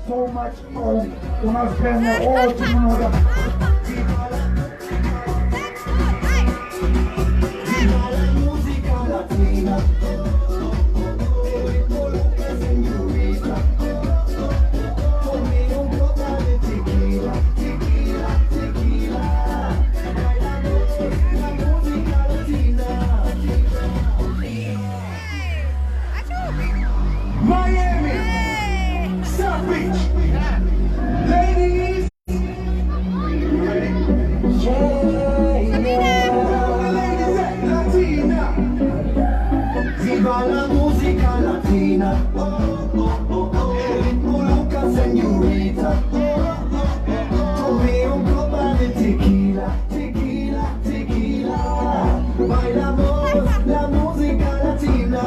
so much fun. Una spende ottimo un'ora. Viva la musica latina. Signorita. Come un po' di tequila, tequila, tequila. La musica latina. Miami, South Beach, ladies, yeah, ladies at Latina, viva la musica latina, oh, oh, oh, oh, Luca señorita, oh, oh, oh, come un copa de tequila, tequila, tequila, bailamos la música latina.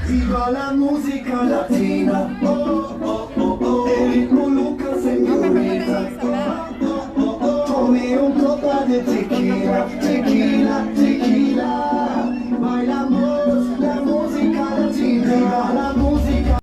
Viva la musica latina, oh, oh, oh, oh, el ritmo Luca señorita, oh, oh, oh, oh, tome un copa de tequila.